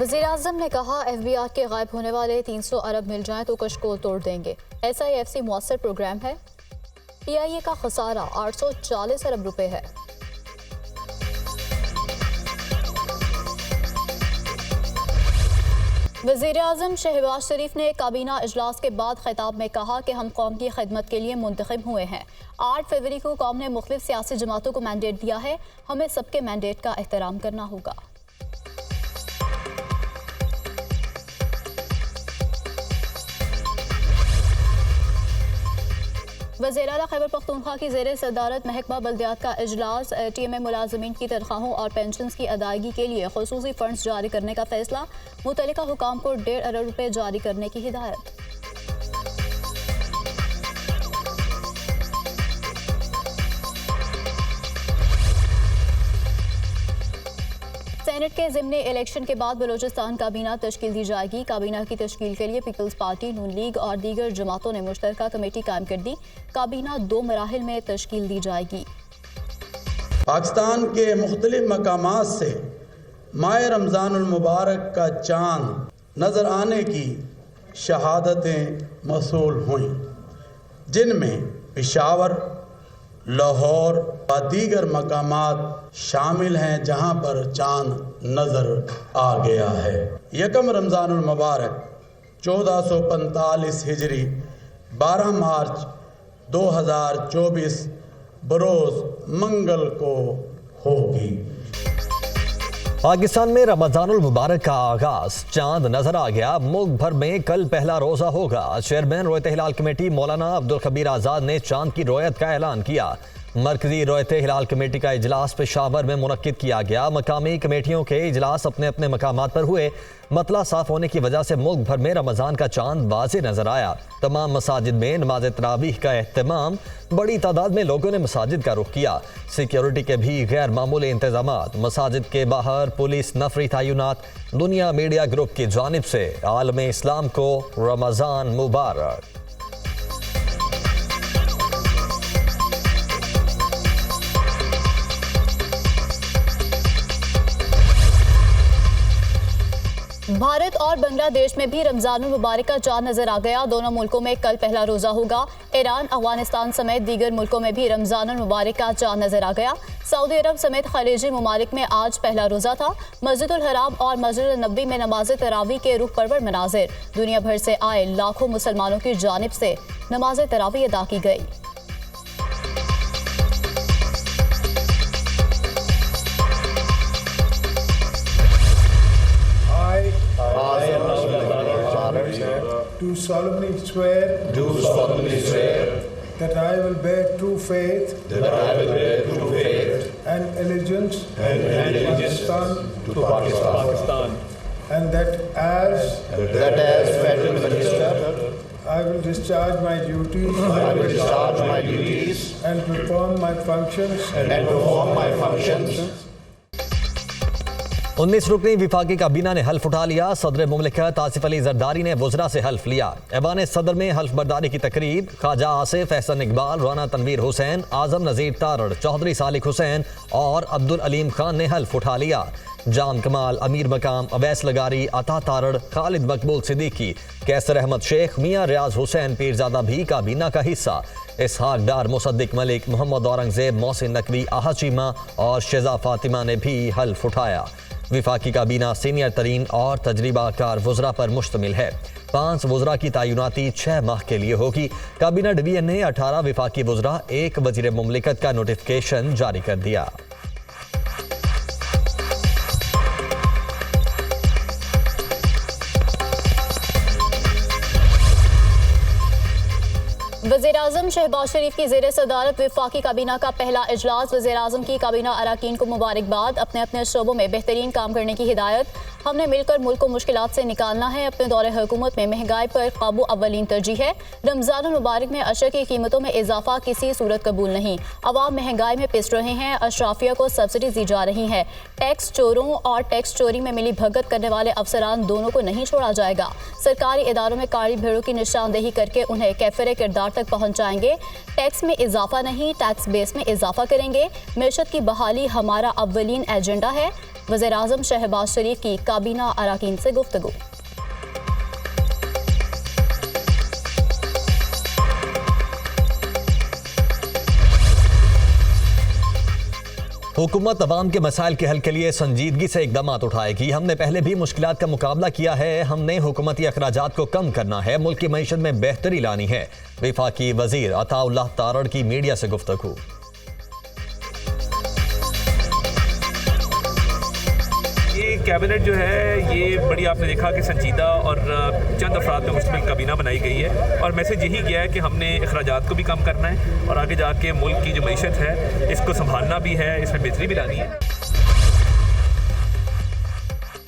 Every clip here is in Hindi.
वज़ीर-ए-आज़म ने कहा FBI के गायब होने वाले 300 अरब मिल जाएं तो कशकोल तोड़ देंगे। SIFC मुअस्सर प्रोग्राम है। PIA का खसारा 840 अरब रुपए है। वज़ीर-ए-आज़म शहबाज शरीफ ने काबीना इजलास के बाद खिताब में कहा कि हम कौम की खिदमत के लिए मुंतखब हुए हैं। 8 फरवरी को कौम ने मुख्तलिफ सियासी जमातों को मैंडेट दिया है, हमें सबके मैंडेट का एहतराम करना होगा। वज़ीर-ए-आला खैबर पख्तूनख्वा की ज़ेर सदारत महकमा बल्दियात का इजलास। TMA मुलाजमीन की तनख्वाहों और पेंशन्स की अदायगी के लिए खुसूसी फंड्स जारी करने का फैसला। मुतल्लिका हुकाम को 1.5 अरब रुपए जारी करने की हिदायत। सेनेट के ज़िमनी इलेक्शन के बाद बलूचिस्तान काबीना तश्कील दी जाएगी। काबीना की तश्कील के लिए पीपल्स पार्टी, नून लीग और दीगर जमातों ने मुश्तरका कमेटी कायम कर दी। काबीना 2 मराहिल में तश्कील दी जाएगी। पाकिस्तान के मुख्तलिफ मकामात से माह रमज़ानुल मुबारक का चाँद नज़र आने की शहादतें मौसूल हुईं, जिनमें पेशावर, लाहौर व दीगर मकामात शामिल हैं जहां पर चांद नज़र आ गया है। यकम रमज़ानुल मुबारक 1445 हिजरी 12 मार्च 2024 बरोज़ मंगल को होगी। पाकिस्तान में रमज़ानुल मुबारक का आगाज चांद नजर आ गया। मुल्क भर में कल पहला रोजा होगा। चेयरमैन रोयत हिलाल कमेटी मौलाना अब्दुल खबीर आज़ाद ने चांद की रोयत का ऐलान किया। मरकजी रोयत हिलाल कमेटी का इजलास पेशावर में मुनक्किद किया गया। मकामी कमेटियों के इजलास अपने अपने मकामात पर हुए। मतला साफ होने की वजह से मुल्क भर में रमज़ान का चांद वाज़े नजर आया। तमाम मसाजिद में नमाज तरावीह का एहतमाम। बड़ी तादाद में लोगों ने मसाजिद का रुख किया। सिक्योरिटी के भी गैर मामूली इंतजामात। मसाजिद के बाहर पुलिस नफरी तैनात। दुनिया मीडिया ग्रुप की जानिब से आलम इस्लाम को रमज़ान मुबारक। भारत और बांग्लादेश में भी रमज़ानुल मुबारक का चांद नजर आ गया। दोनों मुल्कों में कल पहला रोजा होगा। ईरान, अफगानिस्तान समेत दीगर मुल्कों में भी रमज़ानुल मुबारक का चांद नजर आ गया। सऊदी अरब समेत खलीजी ममालिक में आज पहला रोजा था। मस्जिदुल हराम और मस्जिद नबी में नमाज तरावी के रूह परवर मनाजिर। दुनिया भर से आए लाखों मुसलमानों की जानिब से नमाज तरावी अदा की गई। Do solemnly swear that I will bear true faith and allegiance to Pakistan, and that as Federal Minister I will discharge my duties and perform my functions 19 रुकनी विफाकी काबीना ने हल्फ उठा लिया। सदर मुमलिकत आसिफ अली जरदारी ने वज़रा से हल्फ लिया। ऐवान सदर में हल्फ बर्दारी की तकरीब। ख्वाजा आसिफ, एहसन इकबाल, राना तनवीर हुसैन, आजम नज़ीर तारड़, चौधरी सालिक हुसैन और अब्दुल अलीम खान ने हल्फ उठा लिया। जान कमाल, अमीर मकाम, अवैस लगारी, अता तारड़, खालिद मकबूल सिद्दीकी, कैसर अहमद शेख, मियाँ रियाज हुसैन पीरजादा भी काबीना का हिस्सा। इसहाक डार, मुसद्दिक मलिक, मोहम्मद औरंगजेब, मोहसिन नकवी, आहा चीमा और शेजा फातिमा ने भी हल्फ उठाया। विफाकी काबीना सीनियर तरीन और तजरीबाकार वज़रा पर मुश्तमिल है। 5 वज़रा की तैनाती 6 माह के लिए होगी। काबीना डिवीजन ने 18 विफाकी वज़रा, 1 वज़ीर मुमलिकत का नोटिफिकेशन जारी कर दिया। वज़ीर-ए-आज़म शहबाज शरीफ की ज़ेर सदारत वफाकी काबीना का पहला इजलास। वज़ीर-ए-आज़म की काबीना अरकान को मुबारकबाद। अपने अपने शोबों में बेहतरीन काम करने की हिदायत। हमने मिलकर मुल्क को मुश्किलात से निकालना है। अपने दौरे हुकूमत में महंगाई पर काबू अव्वलीन तरजीह है। रमज़ानुल मुबारक में अशर की कीमतों में इजाफा किसी सूरत कबूल नहीं। अवाम महंगाई में पिस रहे हैं। अशराफिया को सब्सिडी दी जा रही है। टैक्स चोरों और टैक्स चोरी में मिली भगत करने वाले अफसरान दोनों को नहीं छोड़ा जाएगा। सरकारी इदारों में काली भेड़ों की निशानदेही करके उन्हें कैफरे किरदार तक पहुंचाएंगे। टैक्स में इजाफा नहीं, टैक्स बेस में इजाफा करेंगे। मैशत की बहाली हमारा अव्वलीन एजेंडा है। वज़ीर-ए-आज़म शहबाज शरीफ की काबीना अराकीन से गुफ्तगू। हुकूमत अवाम के मसाइल के हल के लिए संजीदगी से इकदाम उठाएगी। हमने पहले भी मुश्किलात का मुकाबला किया है। हमने हुकूमती अखराजात को कम करना है, मुल्क की मईशत में बेहतरी लानी है। वफाकी वजीर अताउल्लाह तारड़ की मीडिया से गुफ्तगू। ये कैबिनेट जो है ये बड़ी आपने देखा कि संजीदा और चंद अफराद में मुश्तमिल काबीना बनाई गई है और मैसेज यही गया है कि हमने अखराजात को भी कम करना है और आगे जाके मुल्क की जो मईशत है इसको संभालना भी है, इसमें बेहतरी भी लानी है।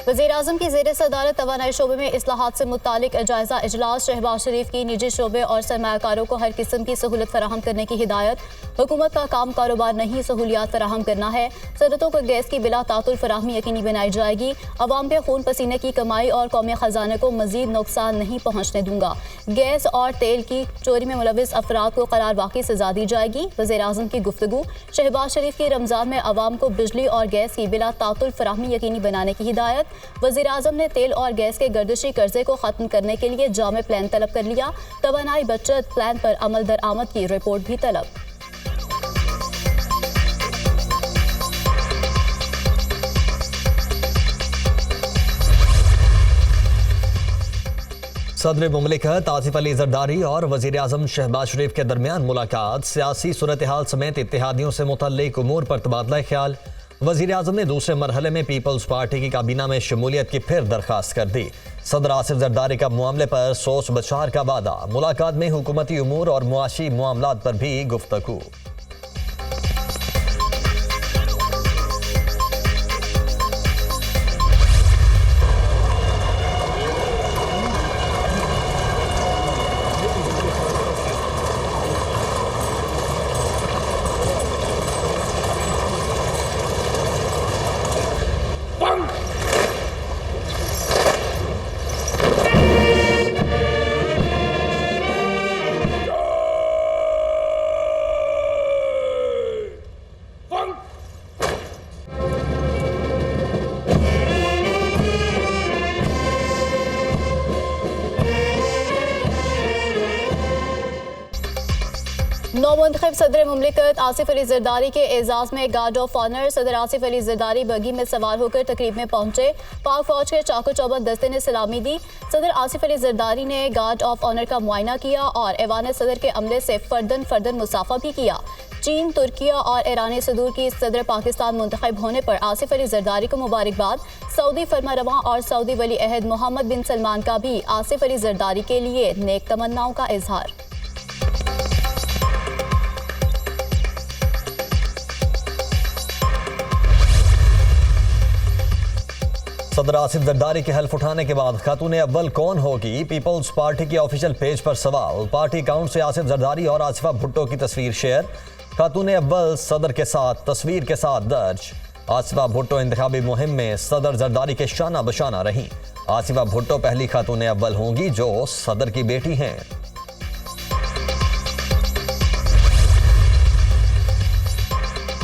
वज़ीर-ए-आज़म की ज़ेर सदारत तवानाई शोबे में इस्लाहात से मुतालिक जायज़ा इजलास। शहबाज शरीफ की निजी शोबे और सरमायाकारों को हर किस्म की सहूलत फराहम करने की हिदायत। हुकूमत का काम कारोबार नहीं, सहूलियात फराहम करना है। सनतों को गैस की बिला तातुल फराहमी यकीनी बनाई जाएगी। अवाम के खून पसीने की कमाई और कौमी ख़जाने को मज़ीद नुकसान नहीं पहुँचने दूंगा। गैस और तेल की चोरी में मुलविस अफराद को करार वाक़ई सजा दी जाएगी। वज़ीर-ए-आज़म की गुफ्तगू। शहबाज शरीफ की रमज़ान में अवाम को बिजली और गैस की बिला तातुल फराहमी यकीनी बनाने की हिदायत। वज़ीर-ए-आज़म ने तेल और गैस के गर्दिशी कर्जे को ख़त्म करने के लिए जामे प्लान तलब कर लिया। तवानाई बचत प्लान पर अमल दरामद की रिपोर्ट भी तलब। सदर मुमलिकत आसिफ अली जरदारी और वज़ीर-ए-आज़म शहबाज शरीफ के दरमियान मुलाकात। सियासी सूरत हाल समेत इत्तेहादियों से मुतल्लिक उमूर पर तबादला ख्याल। वज़ीर-ए-आज़म ने दूसरे मरहले में पीपल्स पार्टी की काबीना में शमूलियत की फिर दरख्वास्त कर दी। सदर आसिफ जरदारी का मामले पर सोच बचार का वादा। मुलाकात में हुकूमती उमूर और मुआशी मामलात पर भी गुफ्तगू। नौमुंतखब सदर मुमलिकत आसिफ अली जरदारी के एजाज में गार्ड ऑफ ऑनर। सदर आसिफ अली जरदारी बगी में सवार होकर तकरीब में पहुंचे। पाक फौज के चाको चौबंद दस्ते ने सलामी दी। सदर आसिफ अली जरदारी ने गार्ड ऑफ ऑनर का मुआयना किया और ऐवान सदर के अमले से फर्दन मुसाफा भी किया। चीन, तुर्किया और ईरानी सदूर की सदर पाकिस्तान मुंतखब होने पर आसिफ अली जरदारी को मुबारकबाद। सऊदी फरमारवा और सऊदी वली अहद मोहम्मद बिन सलमान का भी आसिफ अली जरदारी के लिए नेक तमन्नाओं का इजहार। सदर आसिफ जरदारी के हल्फ उठाने के बाद खातून अव्वल कौन होगी? पीपल्स पार्टी के ऑफिशियल पेज पर सवाल। पार्टी अकाउंट से आसिफ जरदारी और आसिफा भुट्टो की तस्वीर शेयर। खातून अव्वल सदर के साथ तस्वीर के साथ दर्ज। आसिफा भुट्टो इंतखाबी मुहिम में सदर जरदारी के शाना बशाना रहीं। आसिफा भुट्टो पहली खातून अव्वल होंगी जो सदर की बेटी हैं।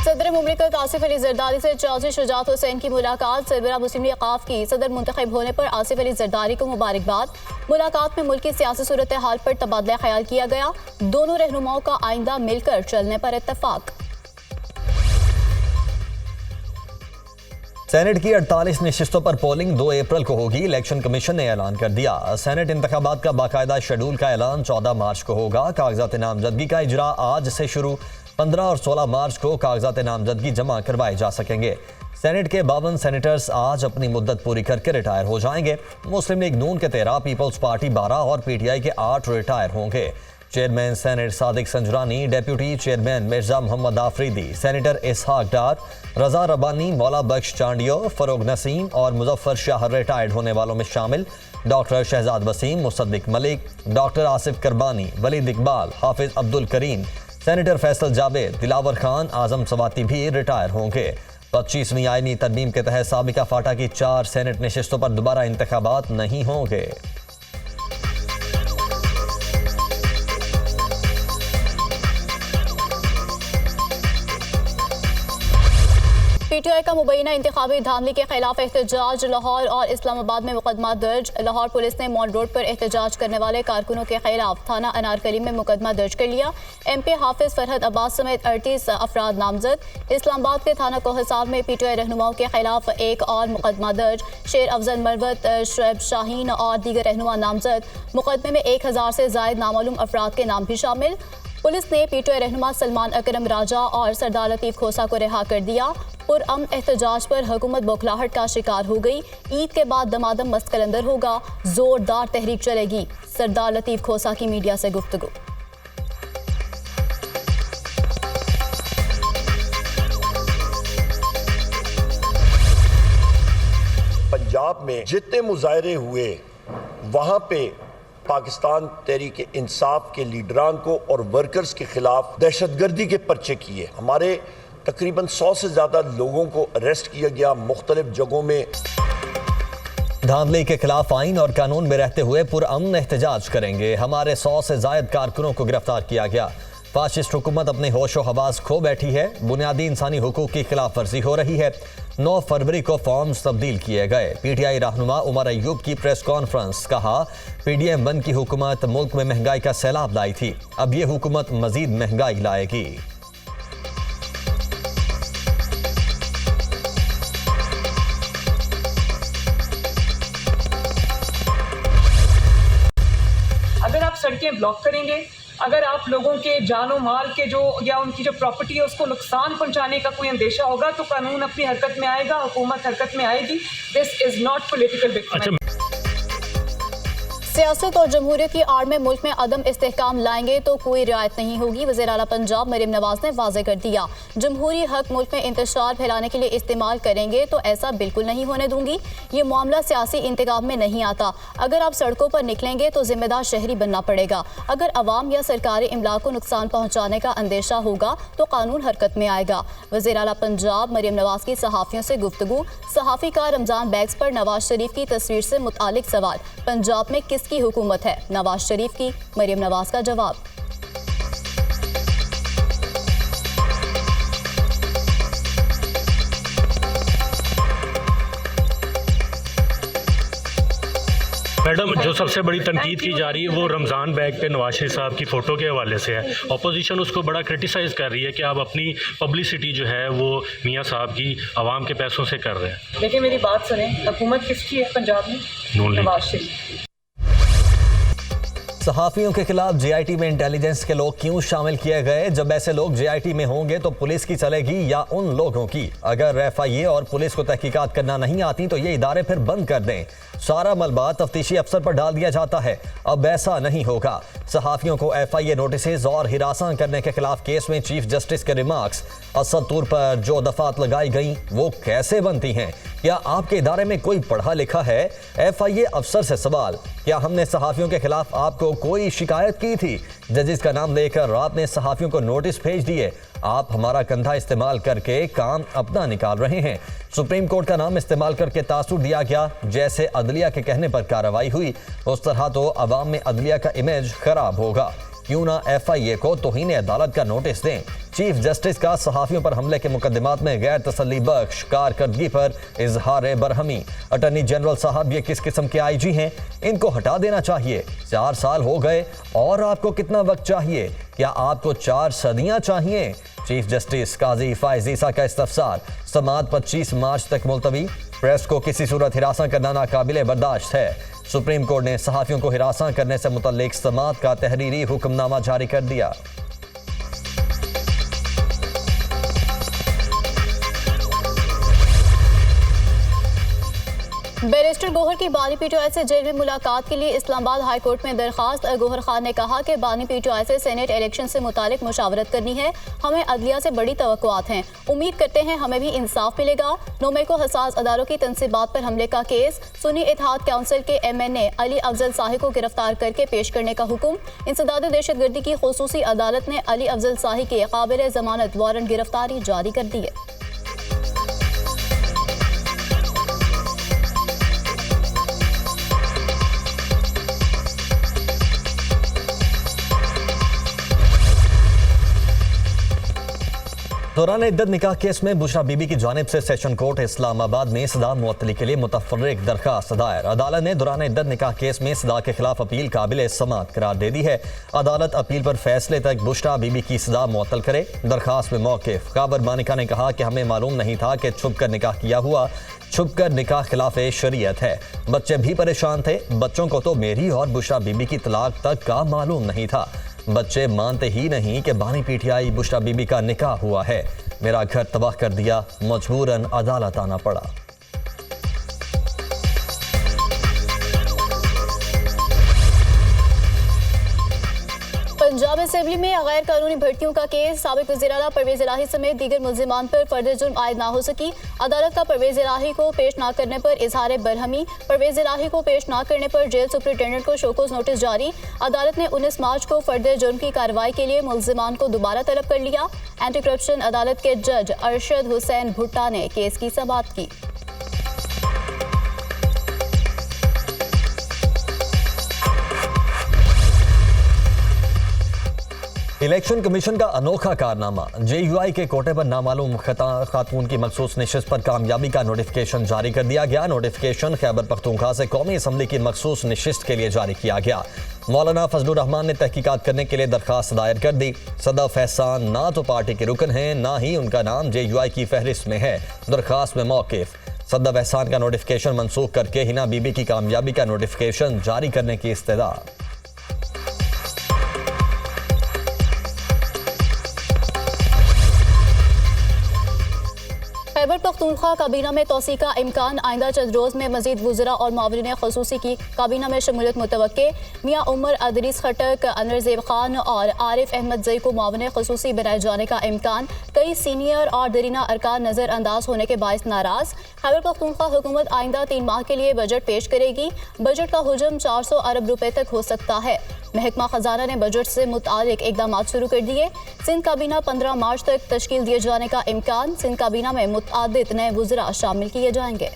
सदर मुमलिकत आसिफ अली जरदारी से चौधरी शुजात हुसैन की मुलाकात। सरबराह मुस्लिम लीग क़ाफ की सदर मुंतखब होने पर आसिफ अली जरदारी को मुबारकबाद। मुलाकात में मुल्क की सियासी सूरत हाल पर तबादला ख्याल किया गया। दोनों रहनुमाओं का आइंदा मिलकर चलने पर इत्तफाक। सेनेट की 48 नशिस्तों पर पोलिंग 2 अप्रैल को होगी। इलेक्शन कमीशन ने ऐलान कर दिया। सेनेट इंतखाबात का बाकायदा शेड्यूल का ऐलान 14 मार्च को होगा। कागजात नामजदगी का इजरा आज से शुरू। 15 और 16 मार्च को कागजात नामजदगी जमा करवाए जा सकेंगे। सेनेट के 52 सेनेटर्स आज अपनी मुद्दत पूरी करके रिटायर हो जाएंगे। मुस्लिम लीग नून के 13, पीपल्स पार्टी 12 और पीटीआई के 8 रिटायर होंगे। Chairman senate Sadiq Sanjrani, deputy chairman Mirza Mohammad Afridi, senator Ishaq Dar, Raza Rabbani, Maula Bakhsh Chandio, फरोग नसीम और मुजफ्फर शाह रिटायर्ड होने वालों में शामिल। डॉक्टर शहजाद वसीम, मुसद्दिक मलिक, डॉक्टर आसिफ करबानी, वलीद इकबाल, हाफिज अब्दुल करीम, सेनेटर फैसल जावेद, दिलावर खान, आजम सवाती भी रिटायर होंगे। 25वीं आईनी तरमीम के तहत साबिका फाटा की 4 सेनेट नशिस्तों पर दोबारा इंतखाबात नहीं होंगे। PTI का मुबैना इंतखाबी धांधली के खिलाफ एहतजाज, लाहौर और इस्लामाबाद में मुकदमा दर्ज। लाहौर पुलिस ने मॉल रोड पर एहतजाज करने वाले कारकुनों के खिलाफ थाना अनारकली में मुकदमा दर्ज कर लिया। MP हाफिज फरहद अब्बास समेत 38 अफराद नामजद। इस्लामाबाद के थाना कोहसाब में PTI रहनुमाओं के खिलाफ एक और मुकदमा दर्ज। शेर अफजल मरवत, शुएब शाहीन और दीगर रहनुमा नामजद। मुकदमे में 1000 से जायद नामालूम अफराद के नाम भी शामिल। पुलिस ने PTI रहनुमा सलमान अकरम राजा और सरदार लतीफ़ खोसा को रिहा कर दिया। पुरअमन एहतजाज पर हुकूमत बौखलाहट का शिकार हो गई। ईद के बाद दमादम मस्त कलंदर होगा, जोरदार तहरीक चलेगी। सरदार लतीफ़ खोसा की मीडिया से गुफ्तगू। पंजाब में जितने मुजाहरे हुए वहाँ पे पाकिस्तान तहरीक इंसाफ के लीडरान को और वर्कर्स के खिलाफ दहशतगर्दी के पर्चे किए। हमारे तकरीबन 100 से ज़्यादा लोगों को अरेस्ट किया गया मुख्तलिफ जगहों में। धांधली के खिलाफ आइन और कानून में रहते हुए पुरअमन एहतजाज करेंगे। हमारे 100 से जायद कारकुनों को गिरफ्तार किया गया। फाशिस्ट हुकूमत अपने होशो हवास खो बैठी है। बुनियादी इंसानी हुकूक की खिलाफ वर्जी हो रही है। 9 फरवरी को फॉर्म्स तब्दील किए गए। PTI रहनुमा उमर अयूब की प्रेस कॉन्फ्रेंस, कहा PDM 1 की हुकूमत मुल्क में महंगाई का सैलाब लाई थी, अब ये हुकूमत मजीद महंगाई लाएगी। अगर आप सड़कें ब्लॉक करेंगे, अगर आप लोगों के जानो माल के जो या उनकी जो प्रॉपर्टी है उसको नुकसान पहुंचाने का कोई अंदेशा होगा तो कानून अपनी हरकत में आएगा, हुकूमत हरकत में आएगी। This is not political victim. सियासत और जमहूरियत की आड़ में मुल्क में अदम इस्तेहकाम लाएंगे तो कोई रियायत नहीं होगी। वज़ीर आला पंजाब मरियम नवाज ने वाज़ेह कर दिया, जमहूरी हक मुल्क में इंतशार फैलाने के लिए इस्तेमाल करेंगे तो ऐसा बिल्कुल नहीं होने दूंगी। ये मामला सियासी इंतखाब में नहीं आता। अगर आप सड़कों पर निकलेंगे तो जिम्मेदार शहरी बनना पड़ेगा। अगर अवाम या सरकारी इमलाक को नुकसान पहुँचाने का अंदेशा होगा तो कानून हरकत में आएगा। वज़ीर आला पंजाब मरियम नवाज की सहाफ़ियों से गुफ्तगू। सहाफ़ी का रमज़ान बैग्स पर नवाज शरीफ की तस्वीर से मुतालिक सवाल, पंजाब में किसकी हुकूमत है? नवाज शरीफ की। मरियम नवाज का जवाब। मैडम, जो सबसे बड़ी तनकीद की जा रही है वो रमज़ान बैग पे नवाज शरीफ साहब की फ़ोटो के हवाले से है। अपोजिशन उसको बड़ा क्रिटिसाइज़ कर रही है कि आप अपनी पब्लिसिटी जो है वो मियाँ साहब की आवाम के पैसों से कर रहे हैं। देखिए मेरी बात सुने, हुकूमत किसकी है पंजाब में? नवाज शरीफ। सहाफियों के खिलाफ JIT में इंटेलिजेंस के लोग क्यों शामिल किए गए? जब ऐसे लोग JIT में होंगे तो पुलिस की चलेगी या उन लोगों की? अगर FIA और पुलिस को तहकीकात करना नहीं आती तो ये इदारे फिर बंद कर दें। सारा मलबा तफ्तीशी अफसर पर डाल दिया जाता है। अब ऐसा नहीं होगा। सहाफियों को FIA नोटिस और हिरासत करने के खिलाफ केस में चीफ जस्टिस के रिमार्क्स असद तौर पर जो दफात लगाई गई वो कैसे बनती हैं? क्या आपके इदारे में कोई पढ़ा लिखा है? FIA अफसर से सवाल, क्या हमने सहाफियों के खिलाफ आपको कोई शिकायत की थी? जजेस का नाम लेकर आपने सहाफियों को नोटिस भेज दिए। आप हमारा कंधा इस्तेमाल करके काम अपना निकाल रहे हैं। सुप्रीम कोर्ट का नाम इस्तेमाल करके तासुर दिया गया। जैसे अदलिया के कहने पर कार्रवाई हुई उस तरह तो अवाम में अदलिया का इमेज खराब होगा। क्यों ना FIA को तौहीन अदालत का नोटिस दें। चीफ जस्टिस का सहाफियों पर हमले के मुकदमात में गैर तसल्ली बख्श कारकर्दगी पर इजहार बरहमी। अटॉर्नी जनरल साहब ये किस किस्म के IG हैं? इनको हटा देना चाहिए। 4 साल हो गए और आपको कितना वक्त चाहिए? क्या आपको 4 सदियां चाहिए? चीफ जस्टिस काजी फायज ईसा का इस्तफसार, समाअत 25 मार्च तक मुलतवी। प्रेस को किसी सूरत हिरासत करना नाकाबिले बर्दाश्त है। सुप्रीम कोर्ट ने सहाफियों को हिरासत करने से मुतल्लिक समाअत का तहरीरी हुक्मनामा जारी कर दिया। बैरिस्टर गौहर की बानी PTI से जेल में मुलाकात के लिए इस्लामाबाद हाई कोर्ट में दरखास्त। गौहर खान ने कहा कि बानी PTI से सेनेट इलेक्शन से मुतालिक मुशावरत करनी है। हमें अदलिया से बड़ी तवक्कुआत हैं। उम्मीद करते हैं हमें भी इंसाफ मिलेगा। 9 मई को हसास अदारों की तनसीबात पर हमले का केस। सुन्नी इत्तेहाद काउंसिल के MNA अली अफजल शाही को गिरफ्तार करके पेश करने का हुक्म। इंसदाद दहशतगर्दी की खुसूसी अदालत ने अली अफजल शाही के काबिल जमानत वारंट गिरफ्तारी जारी कर दी है। दौरान इद्दत निकाह केस में बुशरा बीबी की जानिब से सेशन कोर्ट इस्लामाबाद में सदा मुअत्तली के लिए मुतफर्रिक दरखास्त दायर। अदालत ने दौरान इद्दत निकाह केस में सदा के खिलाफ अपील काबिल समाअत करार दे दी है। अदालत अपील पर फैसले तक बुशरा बीबी की सदा मुअत्तल करे। दरखास्त में मौक़िफ़ काबर मानिका ने कहा कि हमें मालूम नहीं था कि छुप कर निकाह किया हुआ, छुप कर निकाह खिलाफ शरीयत है। बच्चे भी परेशान थे। बच्चों को तो मेरी और बुशरा बीबी की तलाक तक का मालूम नहीं था। बच्चे मानते ही नहीं कि बानी पीटीआई बुशरा बीबी का निकाह हुआ है। मेरा घर तबाह कर दिया, मजबूरन अदालत आना पड़ा। पंजाब असेंबली में गैर कानूनी भर्तियों का केस। साबिक वज़ीर आला परवेज़ इलाही समेत दीगर मुल्ज़िमान पर फर्द जुर्म आयद ना हो सकी। अदालत का परवेज़ इलाही को पेश ना करने पर इजहार बरहमी। परवेज़ इलाही को पेश ना करने पर जेल सुपरिटेंडेंट को शोकोज़ नोटिस जारी। अदालत ने 19 मार्च को फर्द जुर्म की कार्रवाई के लिए मुल्ज़िमान को दोबारा तलब कर लिया। एंटी करप्शन अदालत के जज अरशद हुसैन भुट्टा ने केस की समाअत की। इलेक्शन कमीशन का अनोखा कारनामा। JUI के कोटे पर नामालूम खातून की मखसूस नशिस्त पर कामयाबी का नोटिफिकेशन जारी कर दिया गया। नोटिफिकेशन खैबर पख्तूनख्वा से कौमी असम्बली की मखसूस नशिस्त के लिए जारी किया गया। मौलाना फजलुर रहमान ने तहकीकात करने के लिए दरखास्त दायर कर दी। सदफ एहसान ना तो पार्टी के रुकन हैं, ना ही उनका नाम JUI की फहरिस्त में है। दरखास्त में मौक़िफ़ सदफ एहसान का नोटिफिकेशन मनसूख करके हिना बीबी की कामयाबी का नोटिफिकेशन जारी करने की इस्तदा। खैबर पख्तूनख्वा काबीना में तोसी का इम्कान। आइंदा चंद रोज़ में मजीद वुज़रा और मावरीन ख़ुसूसी की काबीना में शमूलियत मुतवक्के। मियाँ उमर अदरीस खटक, अनवर ज़ेब खान और आरिफ अहमद जई को मावरीन ख़ुसूसी बनाए जाने का इम्कान। कई सीनियर और दरीना अरकान नज़रअंदाज होने के बायस नाराज़। खैबर पख्तूनख्वा हुकूमत आइंदा 3 माह के लिए बजट पेश करेगी। बजट का हुजम 400 अरब रुपए तक हो सकता है। महकमा खजाना ने बजट से मुतालिक इकदाम शुरू कर दिए। सिंध काबीना 15 मार्च तक तश्कील दिए जाने का इम्कान। सिंध काबीना में मुतअद्दिद नए वुज़रा शामिल किए जाएंगे।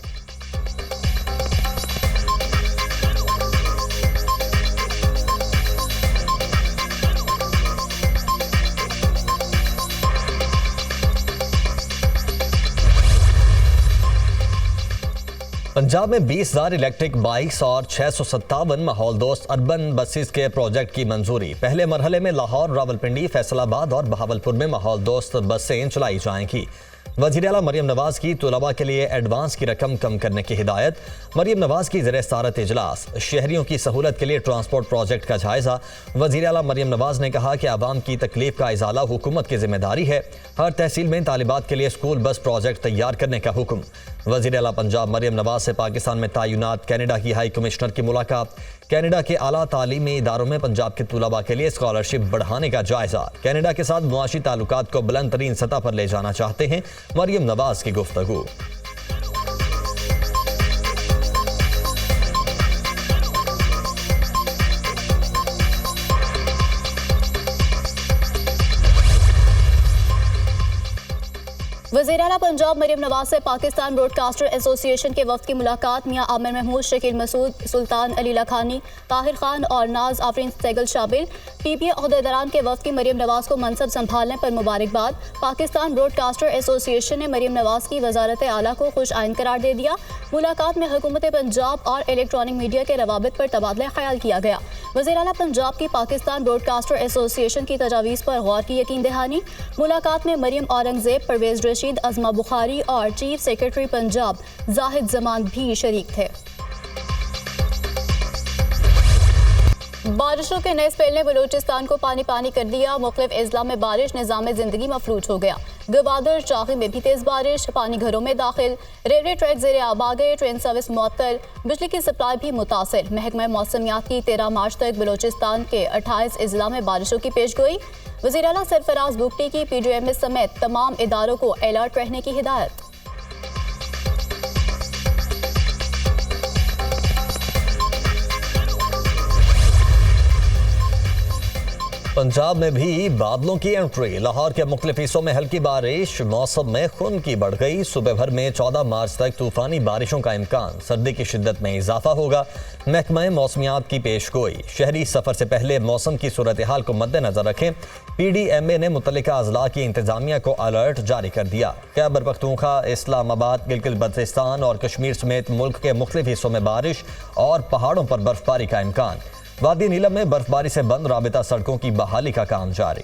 पंजाब में 20,000 इलेक्ट्रिक बाइक्स और 657 माहौल दोस्त अर्बन बसेस के प्रोजेक्ट की मंजूरी। पहले मरहले में लाहौर, रावलपिंडी, फैसलाबाद और बहावलपुर में माहौल दोस्त बसें चलाई जाएंगी। वज़ीर आला मरियम नवाज की तलबा के लिए एडवांस की रकम कम करने की हिदायत। मरियम नवाज की ज़ेर सदारत इजलास। शहरियों की सहूलत के लिए ट्रांसपोर्ट प्रोजेक्ट का जायज़ा। वज़ीर आला मरियम नवाज ने कहा कि आवाम की तकलीफ का इजाला हुकूमत की जिम्मेदारी है। हर तहसील में तालिबात के लिए स्कूल बस प्रोजेक्ट तैयार करने का हुक्म। वज़ीर आला पंजाब मरियम नवाज से पाकिस्तान में तैनात कैनेडा की हाई कमिश्नर की मुलाकात। कैनेडा के आला तालीमी इदारों में पंजाब के तलबा के लिए स्कॉलरशिप बढ़ाने का जायजा। कैनेडा के साथ मुआशी ताल्लुकात को बुलंद तरीन सतह पर ले जाना चाहते हैं, मरियम नवाज की गुफ्तगू। वज़ीर आला पंजाब मरियम नवाज से पाकिस्तान ब्रॉडकास्टर एसोसिएशन के वफ़द की मुलाकात। मियाँ आमिर महमूद, शकील मसूद, सुल्तान अली लखानी, ताहिर खान और नाज आफरीन सैगल शामिल। PPA अहदेदारान के वफ़द की मरियम नवाज को मनसब संभालने पर मुबारकबाद। पाकिस्तान ब्रॉडकास्टर एसोसिएशन ने मरियम नवाज की वजारत आला को खुश आइन करार दे दिया। मुलाकात में हुकूमत पंजाब और इलेक्ट्रॉनिक मीडिया के रवाबित पर तबादला ख्याल किया गया। वज़ीर आला पंजाब की पाकिस्तान ब्रॉडकास्टर एसोसिएशन की तजावीज़ पर गौर की यकीन दहानी। मुलाकात में मरियम औरंगजेब, परवेज़ रशीद, अज़मा बुखारी और चीफ सेक्रेटरी पंजाब जाहिद जमान भी शरीक थे। बारिशों के नए स्पेल ने बलूचिस्तान को पानी पानी कर दिया। मुख्तलिफ अजला में बारिश निज़ाम ज़िंदगी मफलूज हो गया। गवादर चाही में भी तेज़ बारिश, पानी घरों में दाखिल। रेलवे ट्रैक ज़ेरे आब आ गए, ट्रेन सर्विस मुअत्तल, बिजली की सप्लाई भी मुतासर। महकमा मौसमियात की 13 मार्च तक बलूचिस्तान के 28 अजला में बारिशों की पेशगोई। वज़ीर आला सरफराज बुगटी की PDMS समेत तमाम इदारों को अलर्ट रहने की हिदायत। पंजाब में भी बादलों की एंट्री। लाहौर के मुख्तलिफ हिस्सों में हल्की बारिश, मौसम में खुनकी बढ़ गई। सुबह भर में 14 मार्च तक तूफानी बारिशों का इम्कान, सर्दी की शिद्दत में इजाफा होगा। महकमा मौसमियात की पेशगोई। शहरी सफर से पहले मौसम की सूरत हाल को मद्देनजर रखें। PDMA ने मुतल्लिका अजला की इंतजामिया को अलर्ट जारी कर दिया। खैबर पख्तूनख्वा, इस्लामाबाद, गिलगित बल्तिस्तान और कश्मीर समेत मुल्क के मुख्तलिफ हिस्सों में बारिश और पहाड़ों पर बर्फबारी का इम्कान। वादी नीलम में बर्फबारी से बंद राबिता सड़कों की बहाली का काम जारी।